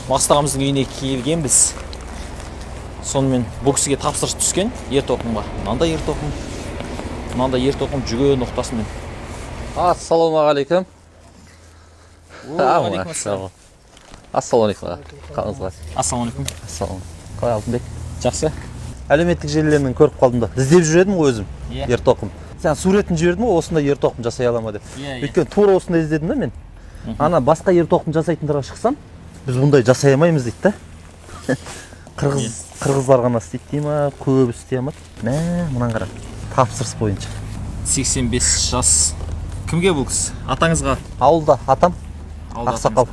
Мақсат ағамыздың үйіне келгенбіз. Сонымен бұл кісіге тапсырыс түскен ер-тоқымға. Мынандай ер-тоқым, мынандай ер-тоқым жүге ноқтасымен. Ассалаумағалейкум. Ассалаумағалейкум. Ассалаумағалейкум. Қалыңыз. Ассалаумағалейкум. Ассалаум. Қалай Алтынбек? Жақсы. Әлеуметтік желілерінен көріп қалдым да. Іздеп жүр едім ғой өзім. Иә. Ер-тоқым. Сен суретін жібердің ғой, осындай ер-тоқым жасай ала ма деп. Өйткені тура осындай іздедім да мен. Ана басқа ер-тоқым жасайтындарға шықсам, біз бұндай жасай алмаймыз дейді да. Қырғыздар ғана істейді дей ма, көп істей алмады. Мынаны қара. Тапсырыс бойынша. 85 жас. Кімге бұл кісі? Атаңызға? Ауылда атам. Ауылда Ақсақал.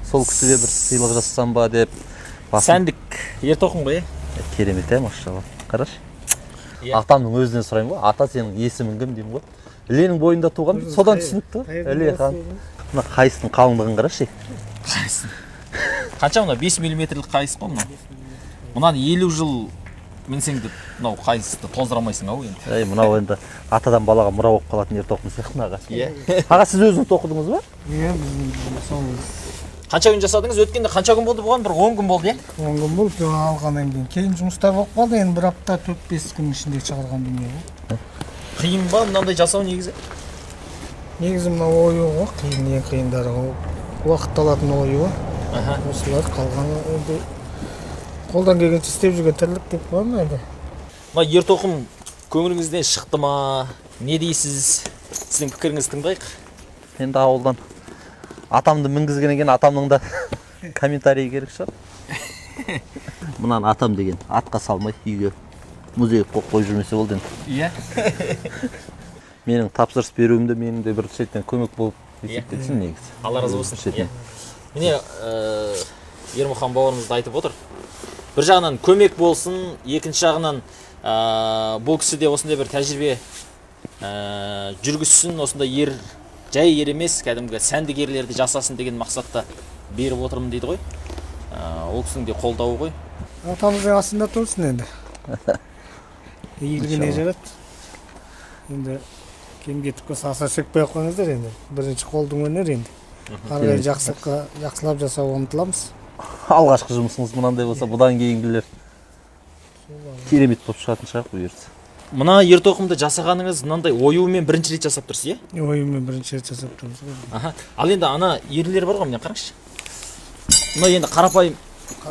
Сол кісіге бір сыйлық жасасам ба деп. Сәндік ер-тоқым ғой, Керемет, машалла. Қарашы. Иә. Атамның өзінен сұраймын ғой. Ата, сенің есімің кім деймін ғой. Іленің бойында туған, содан түсінікті. Іле хан. Мына қайыстың қалыңдығын қарашы. Қайсын. Қанша мына 5 мм қайыс қой мына. Мұнан 50 жыл мінсең деп, мынау қайысты тоздырамайсың ау енді. Мынау енді атадан балаға мұра болып қалатын ер-тоқым сияқты аға. Иә. Аға, сіз өзіңіз тоқыдыңыз ба? Иә, біз сол Қанша күн жасадыңыз? Өткенде қанша күн болды бұған? Бір 10 күн болды, иә? 10 күн болды, алғаннан кейін жұмыстар болып қалды, енді бір апта 4-5 күн ішінде шығарған дүние ғой. Қиын ба мынандай жасау негізі? Негізі мына ойы ғой, қиын, ең қиындары уақыт алатын ойы ғой. Осылар қалғаны енді қолдан келгенше істеп жүрген тірлік деп қоямын енді. Мына ер-тоқым көңіліңізден шықты ма? Не дейсіз? Сіздің пікіріңізді тыңдайық. Енді ауылдан атамды мінгізгеннен кейін атамның да комментарий керек шығар. Мынаны атам деген атқа салмай үйге музей қойып қойып жүрмесе болды енді. Иә. Менің тапсырыс беруімді менің де бір шеттен көмек болып есептетсін негізі. Алла разы болсын. Міне, Ермұхан бауырымыз айтып отыр. Бір жағынан көмек болсын, екінші жағынан бұл кісі де осындай бір тәжірибе жүргізсін, осындай жай ер емес, кәдімгі сәндік ерлерді жасасын деген мақсатта беріп отырмын дейді ғой. Ол кісінің де қолдауы ғой. Атамыздың астында тұрсын енді. Игілігіне жарады. Енді кемге түпке аса сөкпей қойыңыздар енді. Бірінші қолдың өнері енді. Қарай жақсылап жасауға ұмтыламыз. Алғашқы жұмысыңыз мынандай болса, бұдан кейінгілер керемет болып шығатын шығар бұйыртса. Мына ер-тоқымды жасағаныңыз мынандай оюмен бірінші рет жасап тұрсыз, иә? Ойымен бірінші рет жасап тұрмыз. Ал енді ана ерлер бар ғой, міне қараңызшы. Мына енді қарапайым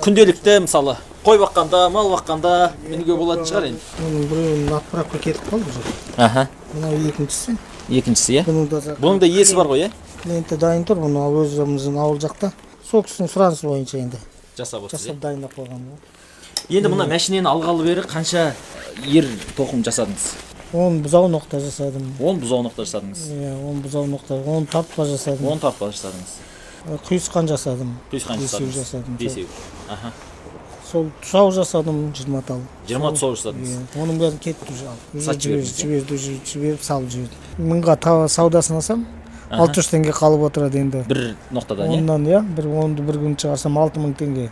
күнделікті, мысалы, қой баққанда, мал баққанда мінуге болатын шығар енді. Оның біреуін отправка кетіп қалды уже. Мынау екіншісі. Екіншісі, иә? Бұның да иесі бар ғой, иә? Клиенті дайын тұр, бұны өзіміздің ауыл жақта. Сол кісінің сұранысы бойынша енді Жасап отырсыз, жасап дайындап қойған ғой. Енді мына мәшинені алғалы бері қанша ер-тоқым жасадыңыз? 10 бұзау ноқта жасадым. 10 бұзау ноқта жасадыңыз? Иә, 10 бұзау ноқта, 10 тартпа жасадым. 10 тартпа жасадыңыз. Құйысқан жасадым. Құйысқан жасадыңыз. Бесеу. Сол тұсау жасадым 20 тал. 20 тұсау жасадыңыз. Оның бәрін кетті уже. Жіберіп салып жібердім. Мыңға саудасын алсам 600 теңге қалып отырады енді. Бір ноқтадан, иә? Ондан, иә, бір күн шығарсам 6000 теңге.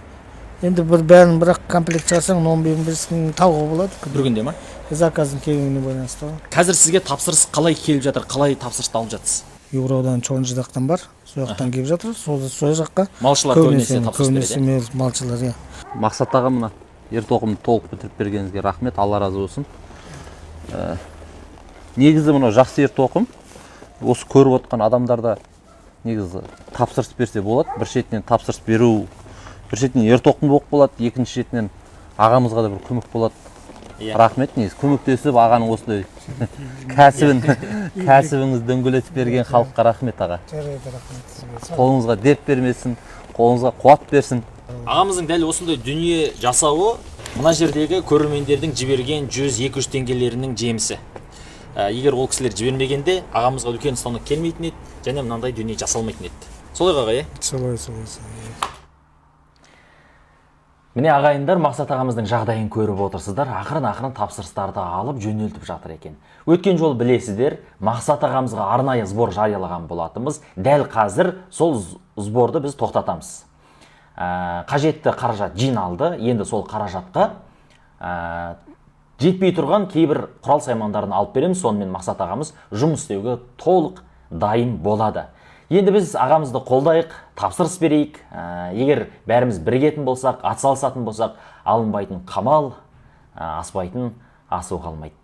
Енді бәрін бірақ комплект шығарсаң 15-20 тауға болады. Бір күнде ма? Заказдың келгеніне байланысты. Қазір сізге тапсырыс қалай келіп жатыр? Қалай тапсырысты алып жатсыз? Еуродан Чонжидақтан бар. Сол жақтан келіп жатыр. Сол жаққа. Малшылар көбінесе тапсырыс береді. Малшылар, иә. Мақсат аға, мына ер-тоқымды толық бітіріп бергеніңізге рахмет, Алла разы болсын. Негізі мынау жақсы ер-тоқым. Осы көріп отқан адамдарда негізі тапсырыс берсе болады. Bir шетінен тапсырыс беру, бір шетінен ер-тоқым болып болады, екінші шетінен ағамызға да бір көмек болады. Рахмет, негізі көмектесіп ағаның осындай кәсібіңізді дөңгелетіп берген халыққа рахмет аға. Қолыңызға дерт бермесін, қолыңызға қуат берсін. Ағамыздың дәл осындай дүние жасауы мына жердегі көрермендердің жіберген 100-200 теңгелерінің жемісі. Егер ол кісілер жібермегенде ағамызға үлкен станок келмейтін еді, және мынандай дүние жасалмайтын еді. Солай аға, иә? Солай. Міне ағайындар, Мақсат ағамыздың жағдайын көріп отырсыздар, ақырын тапсырыстарды алып жөнелтіп жатыр екен. Өткен жол білесіздер, Мақсат ағамызға арнайы сбор жариялаған болатынбыз. Дәл қазір сол сборды біз тоқтатамыз. Қажетті қаражат жиналды, енді сол қаражатқа жетпей тұрған кейбір құрал саймандарын алып береміз, сонымен Мақсат ағамыз жұмыс істеуге толық дайын болады. Енді біз ағамызды қолдайық, тапсырыс берейік. Егер бәріміз бірігетін болсақ, атсалысатын болсақ, алынбайтын қамал, аспайтын асу қалмайды.